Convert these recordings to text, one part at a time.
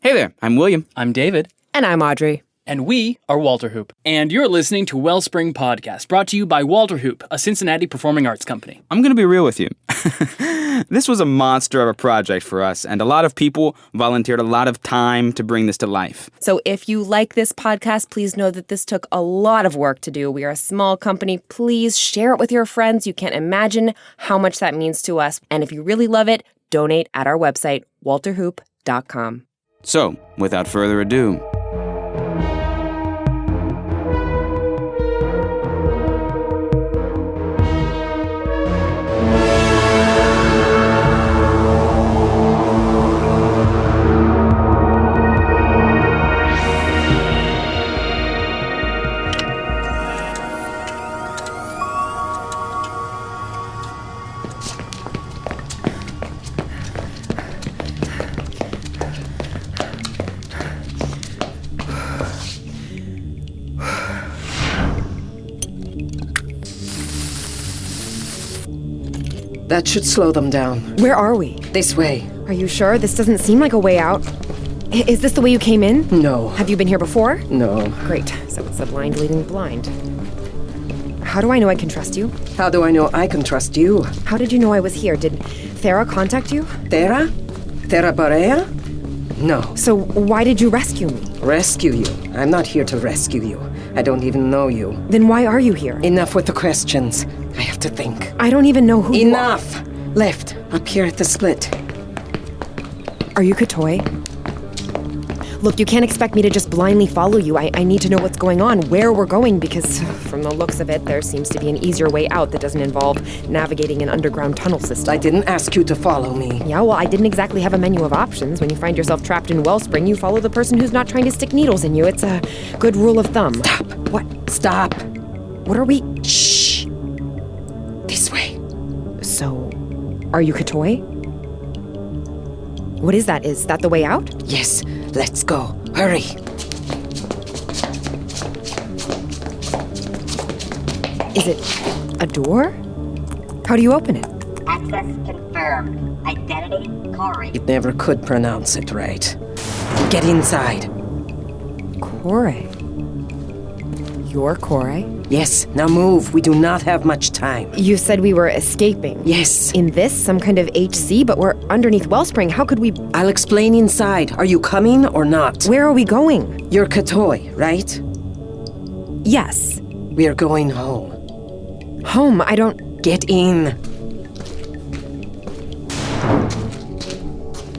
Hey there, I'm William. I'm David. And I'm Audrey. And we are Walterhoope. And you're listening to Wellspring Podcast, brought to you by Walterhoope, a Cincinnati performing arts company. I'm going to be real with you. This was a monster of a project for us, and a lot of people volunteered a lot of time to bring this to life. So if you like this podcast, please know that this took a lot of work to do. We are a small company. Please share it with your friends. You can't imagine how much that means to us. And if you really love it, donate at our website, walterhoope.com. So, without further ado... That should slow them down. Where are we? This way. Are you sure? This doesn't seem like a way out. Is this the way you came in? No. Have you been here before? No. Great. So it's the blind leading blind. How do I know I can trust you? How do I know I can trust you? How did you know I was here? Did Thera contact you? Thera? Thera Barea? No. So why did you rescue me? Rescue you? I'm not here to rescue you. I don't even know you. Then why are you here? Enough with the questions. I have to think. I don't even know who you are. Enough! Left, up here at the split. Are you Katoi? Look, you can't expect me to just blindly follow you. I need to know what's going on, where we're going, because from the looks of it, there seems to be an easier way out that doesn't involve navigating an underground tunnel system. I didn't ask you to follow me. Yeah, well, I didn't exactly have a menu of options. When you find yourself trapped in Wellspring, you follow the person who's not trying to stick needles in you. It's a good rule of thumb. Stop. What? Stop. What are we? Shh. This way. So, are you Katoi? What is that? Is that the way out? Yes, let's go. Hurry. Is it a door? How do you open it? Access confirmed. Identity, Corey. It never could pronounce it right. Get inside. Corey. You're Corey? Yes, now move. We do not have much time. You said we were escaping. Yes. In this, some kind of HC, but we're underneath Wellspring. How could we... I'll explain inside. Are you coming or not? Where are we going? You're Katoi, right? Yes. We're going home. Home, I don't... Get in.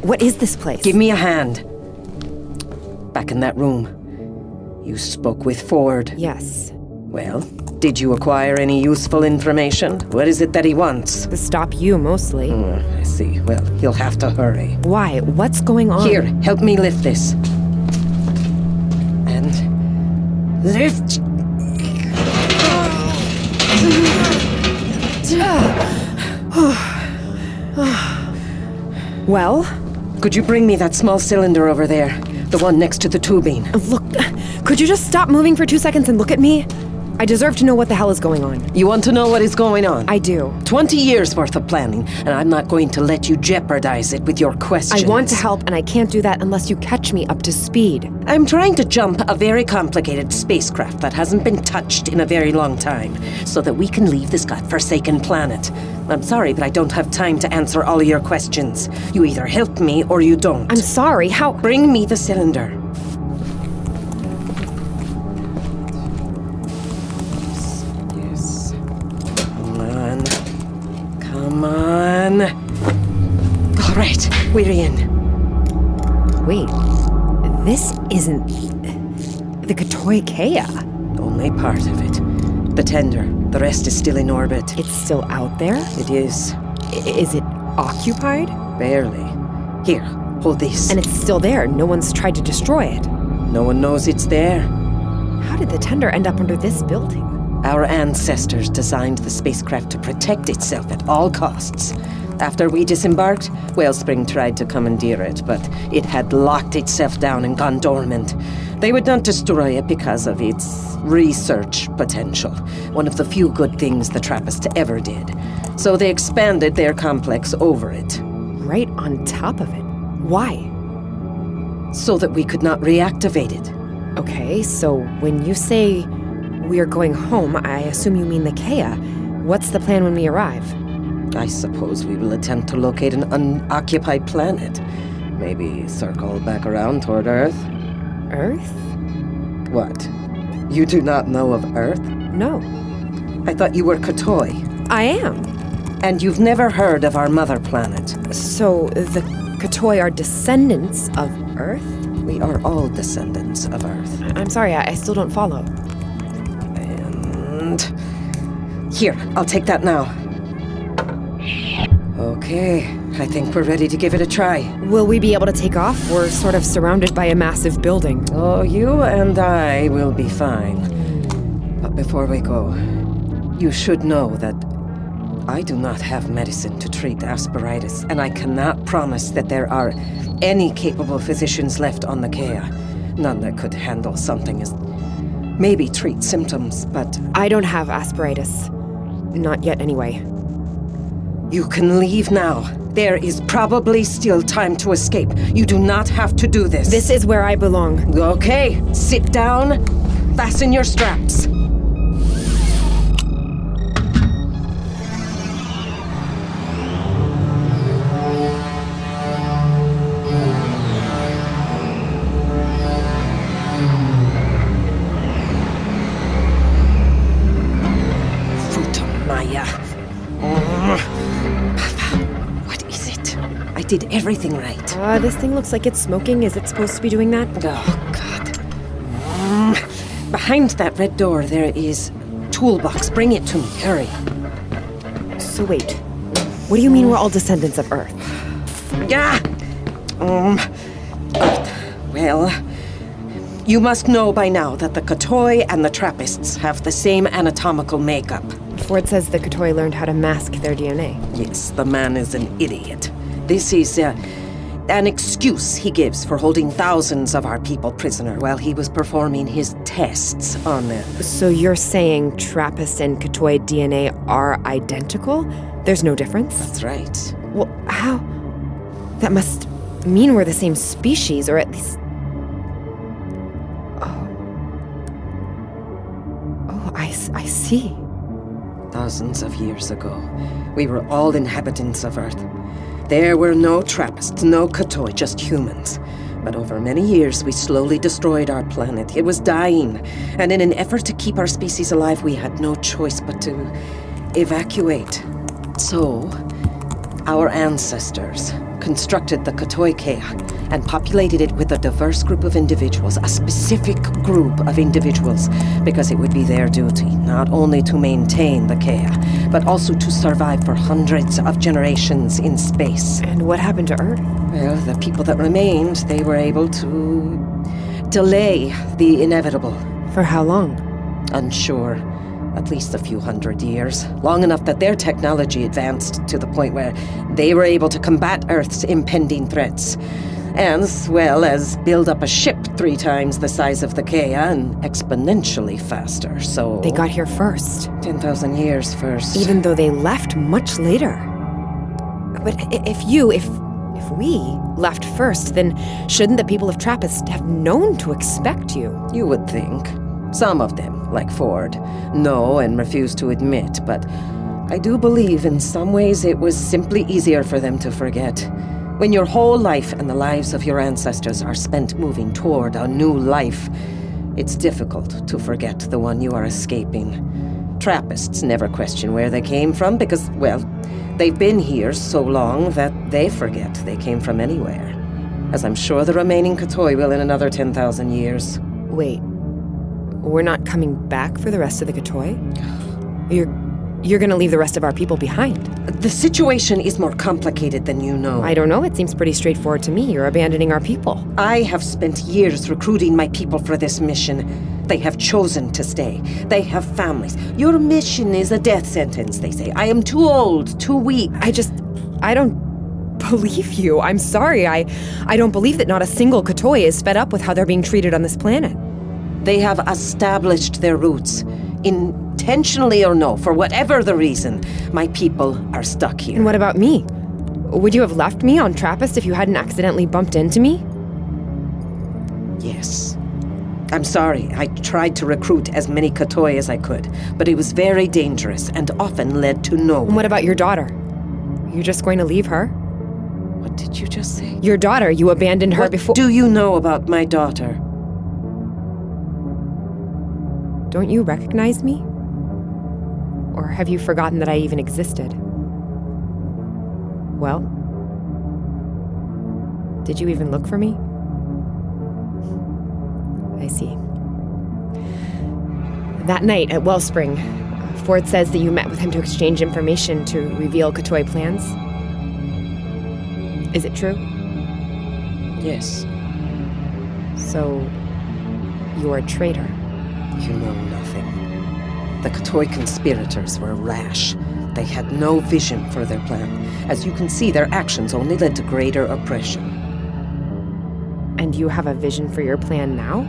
What is this place? Give me a hand. Back in that room. You spoke with Ford. Yes. Well, did you acquire any useful information? What is it that he wants? To stop you, mostly. I see. Well, he'll have to hurry. Why? What's going on? Here, help me lift this. And... lift! Well? Could you bring me that small cylinder over there? The one next to the tubing. Look, could you just stop moving for 2 seconds and look at me? I deserve to know what the hell is going on. You want to know what is going on? I do. 20 years worth of planning, and I'm not going to let you jeopardize it with your questions. I want to help, and I can't do that unless you catch me up to speed. I'm trying to jump a very complicated spacecraft that hasn't been touched in a very long time, so that we can leave this godforsaken planet. I'm sorry, but I don't have time to answer all of your questions. You either help me or you don't. I'm sorry, how... Bring me the cylinder. Yes. Come on. All right, we're in. Wait, this isn't... the Katoi Kea. Only part of it. The tender. The rest is still in orbit. It's still out there? It is. Is it occupied? Barely. Here, hold this. And it's still there. No one's tried to destroy it. No one knows it's there. How did the tender end up under this building? Our ancestors designed the spacecraft to protect itself at all costs. After we disembarked, Wellspring tried to commandeer it, but it had locked itself down and gone dormant. They would not destroy it because of its research potential, one of the few good things the Trappists ever did. So they expanded their complex over it. Right on top of it. Why? so that we could not reactivate it. Okay, so when you say we're going home, I assume you mean the Kea. What's the plan when we arrive? I suppose we will attempt to locate an unoccupied planet. Maybe circle back around toward Earth. Earth? What? You do not know of Earth? No. I thought you were Katoi. I am. And you've never heard of our mother planet. So the Katoi are descendants of Earth? We are all descendants of Earth. I'm sorry, I still don't follow. And... here, I'll take that now. Okay, I think we're ready to give it a try. Will we be able to take off? We're sort of surrounded by a massive building. Oh, you and I will be fine. But before we go, you should know that I do not have medicine to treat asperitis, and I cannot promise that there are any capable physicians left on the Kea. None that could handle something as... maybe treat symptoms, but... I don't have asperitis. Not yet, anyway. You can leave now. There is probably still time to escape. You do not have to do this. This is where I belong. Okay, sit down. Fasten your straps. I did everything right. This thing looks like it's smoking. Is it supposed to be doing that? Oh, God. Behind that red door, there is a toolbox. Bring it to me. Hurry. So wait. What do you mean we're all descendants of Earth? Yeah. Well, you must know by now that the Katoi and the Trappists have the same anatomical makeup. Ford says the Katoi learned how to mask their DNA. Yes, the man is an idiot. This is an excuse he gives for holding thousands of our people prisoner while he was performing his tests on them. So you're saying Trappist and Katoi DNA are identical? There's no difference? That's right. Well, how? That must mean we're the same species, or at least... Oh, I see. Thousands of years ago, we were all inhabitants of Earth. There were no Trappists, no Katoi, just humans. But over many years, we slowly destroyed our planet. It was dying. And in an effort to keep our species alive, we had no choice but to evacuate. So, our ancestors constructed the Katoi Kea and populated it with a diverse group of individuals, a specific group of individuals, because it would be their duty not only to maintain the Kea, but also to survive for hundreds of generations in space. And what happened to Earth? Well, the people that remained, they were able to delay the inevitable. For how long? Unsure. At least a few hundred years. Long enough that their technology advanced to the point where they were able to combat Earth's impending threats. As well as build up a ship 3 times the size of the Kea and exponentially faster, so... They got here first. 10,000 years first. Even though they left much later. But if we left first, then shouldn't the people of Trappist have known to expect you? You would think. Some of them, like Ford, know and refuse to admit, but I do believe in some ways it was simply easier for them to forget. When your whole life and the lives of your ancestors are spent moving toward a new life, it's difficult to forget the one you are escaping. Trappists never question where they came from because, well, they've been here so long that they forget they came from anywhere. As I'm sure the remaining Katoi will in another 10,000 years. Wait. We're not coming back for the rest of the Katoi? You're gonna leave the rest of our people behind. The situation is more complicated than you know. I don't know, it seems pretty straightforward to me. You're abandoning our people. I have spent years recruiting my people for this mission. They have chosen to stay. They have families. Your mission is a death sentence, they say. I am too old, too weak. I don't believe you. I'm sorry. I don't believe that not a single Katoi is fed up with how they're being treated on this planet. They have established their roots. Intentionally or no, for whatever the reason, my people are stuck here. And what about me? Would you have left me on Trappist if you hadn't accidentally bumped into me? Yes. I'm sorry, I tried to recruit as many Katoi as I could, but it was very dangerous and often led to nowhere. And what about your daughter? You're just going to leave her? What did you just say? Your daughter, you abandoned her before— What do you know about my daughter? Don't you recognize me? Or have you forgotten that I even existed? Well, did you even look for me? I see. That night at Wellspring, Ford says that you met with him to exchange information to reveal Katoi plans. Is it true? Yes. So, you're a traitor. You know nothing. The Katoi conspirators were rash. They had no vision for their plan. As you can see, their actions only led to greater oppression. And you have a vision for your plan now?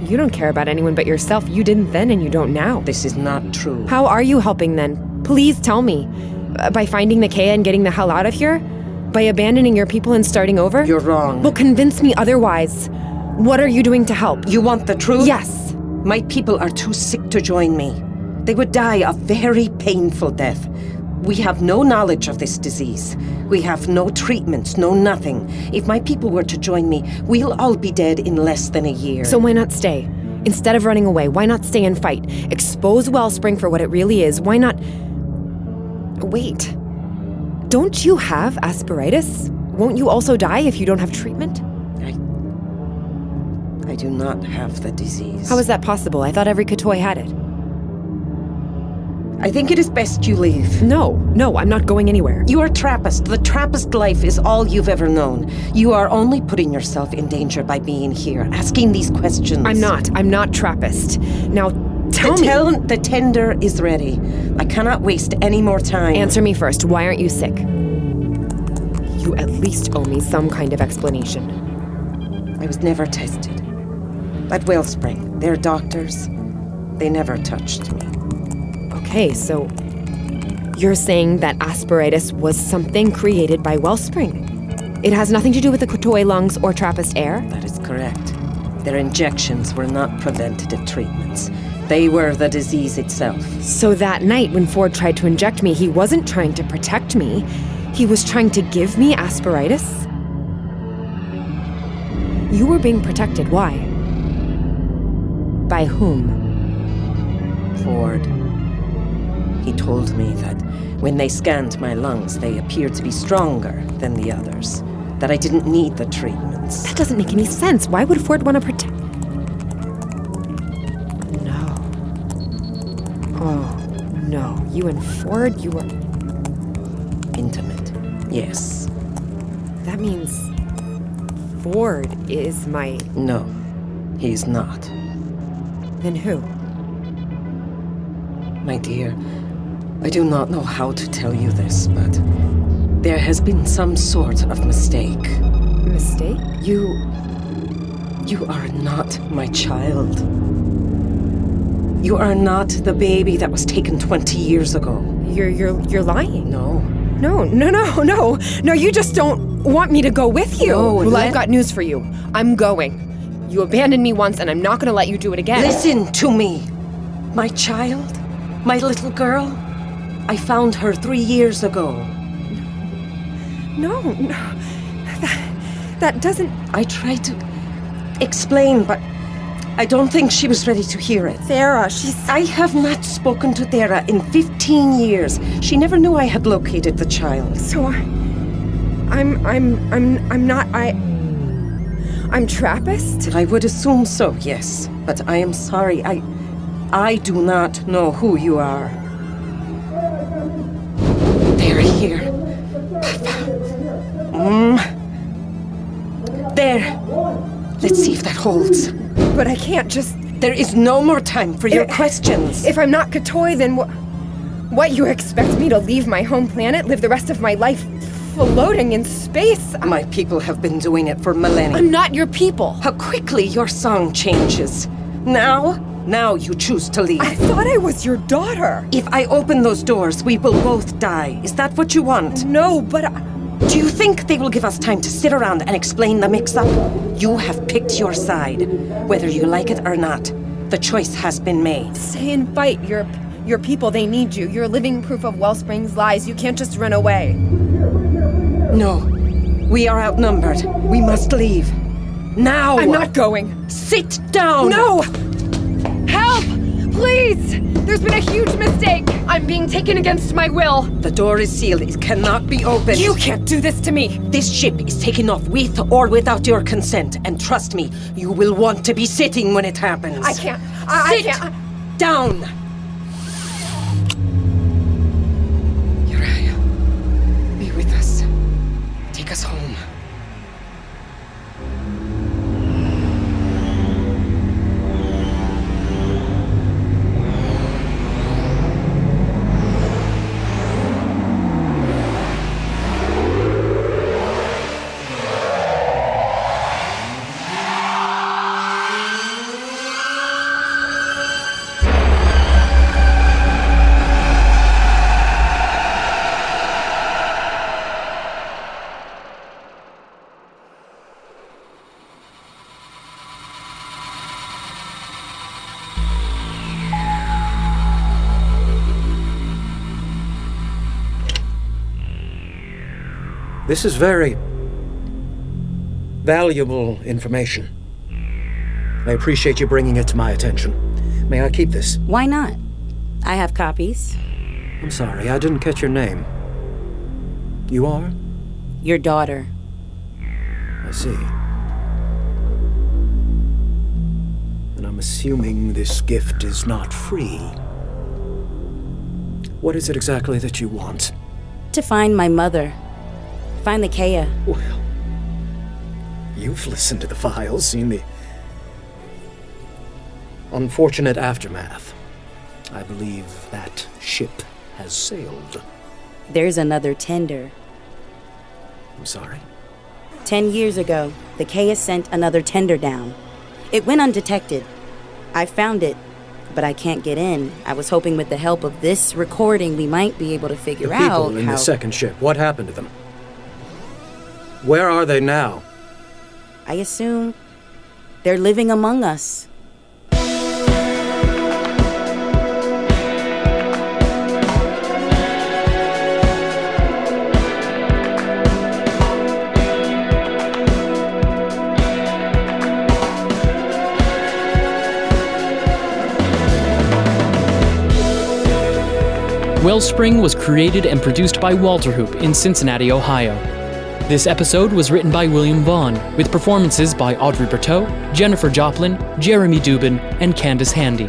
You don't care about anyone but yourself. You didn't then and you don't now. This is not true. How are you helping then? Please tell me. By finding the Kea and getting the hell out of here? By abandoning your people and starting over? You're wrong. Well, convince me otherwise. What are you doing to help? You want the truth? Yes. My people are too sick to join me. They would die a very painful death. We have no knowledge of this disease. We have no treatments, no nothing. If my people were to join me, we'll all be dead in less than a year. So why not stay? Instead of running away, why not stay and fight? Expose Wellspring for what it really is. Why not— Wait. Don't you have asperitis? Won't you also die if you don't have treatment? I do not have the disease. How is that possible? I thought every Katoi had it. I think it is best you leave. No, I'm not going anywhere. You are Trappist. The Trappist life is all you've ever known. You are only putting yourself in danger by being here, asking these questions. I'm not Trappist. Now, tell me— The tender is ready. I cannot waste any more time. Answer me first. Why aren't you sick? You at least owe me some kind of explanation. I was never tested. At Wellspring, they're doctors. They never touched me. Okay, so you're saying that asperitis was something created by Wellspring? It has nothing to do with the Katoi lungs or Trappist air? That is correct. Their injections were not preventative treatments. They were the disease itself. So that night when Ford tried to inject me, he wasn't trying to protect me. He was trying to give me asperitis? You were being protected. Why? By whom? Ford. He told me that when they scanned my lungs, they appeared to be stronger than the others. That I didn't need the treatments. That doesn't make any sense. Why would Ford want to protect— No. Oh, no. You and Ford, you were— Intimate. Yes. That means Ford is my— No, he's not. Then who? My dear, I do not know how to tell you this, but there has been some sort of mistake. Mistake? You are not my child. You are not the baby that was taken 20 years ago. You're lying. No. No, you just don't want me to go with you. No, well, I've got news for you. I'm going. You abandoned me once, and I'm not going to let you do it again. Listen to me. My child, my little girl, I found her 3 years ago. No. That doesn't— I tried to explain, but I don't think she was ready to hear it. Sarah, I have not spoken to Thera in 15 years. She never knew I had located the child. So I'm Trappist? I would assume so, yes. But I am sorry, I do not know who you are. They're here. There. Let's see if that holds. But I can't just— There is no more time for your questions. If I'm not Katoi, then what? You expect me to leave my home planet, live the rest of my life floating in space? My people have been doing it for millennia. I'm not your people. How quickly your song changes. Now you choose to leave. I thought I was your daughter. If I open those doors, we will both die. Is that what you want? No, but Do you think they will give us time to sit around and explain the mix-up? You have picked your side. Whether you like it or not, the choice has been made. Stay and fight. Your people, they need you. You're living proof of Wellspring's lies. You can't just run away. No. We are outnumbered. We must leave. Now! I'm not going. Sit down! No! Help! Please! There's been a huge mistake. I'm being taken against my will. The door is sealed. It cannot be opened. You can't do this to me. This ship is taken off with or without your consent. And trust me, you will want to be sitting when it happens. I can't. I Sit can't. down! Uriah, be with us. Take us home. This is very valuable information. I appreciate you bringing it to my attention. May I keep this? Why not? I have copies. I'm sorry, I didn't catch your name. You are? Your daughter. I see. And I'm assuming this gift is not free. What is it exactly that you want? To find my mother. Find the Kea. Well, you've listened to the files, seen the unfortunate aftermath. I believe that ship has sailed. There's another tender. I'm sorry. 10 years ago, the Kea sent another tender down. It went undetected. I found it, but I can't get in. I was hoping with the help of this recording we might be able to figure The out people in how... the second ship, what happened to them? Where are they now? I assume they're living among us. Wellspring was created and produced by Walterhoope in Cincinnati, Ohio. This episode was written by William Vaughan, with performances by Audrey Bertaux, Jennifer Joplin, Jeremy Dubin, and Candice Handy.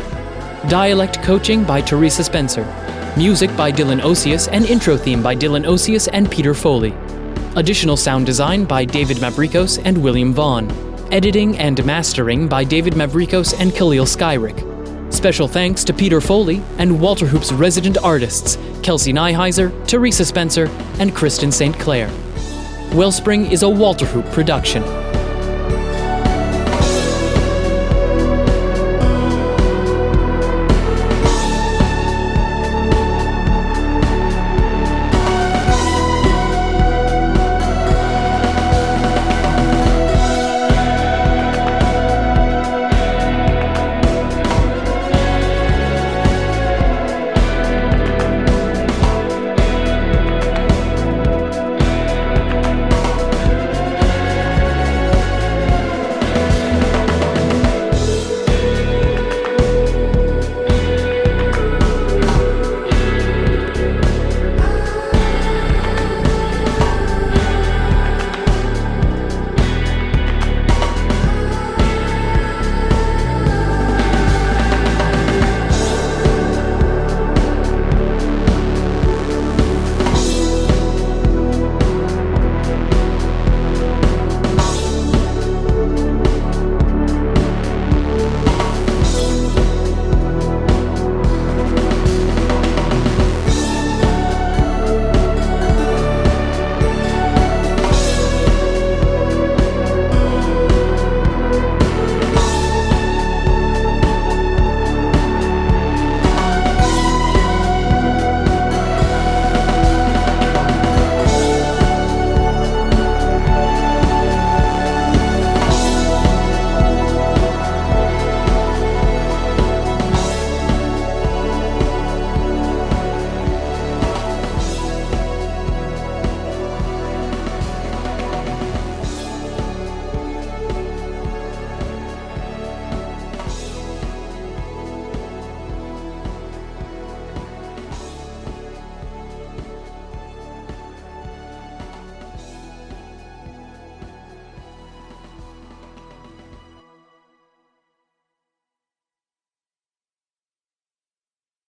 Dialect coaching by Teresa Spencer. Music by Dylan Oseas and intro theme by Dylan Oseas and Peter Foley. Additional sound design by David Mavricos and William Vaughan. Editing and mastering by David Mavricos and Kaleel Skeirik. Special thanks to Peter Foley and Walterhoope's resident artists, Kelsey Nihiser, Teresa Spencer, and Kristen St. Clair. Wellspring is a Walterhoope production.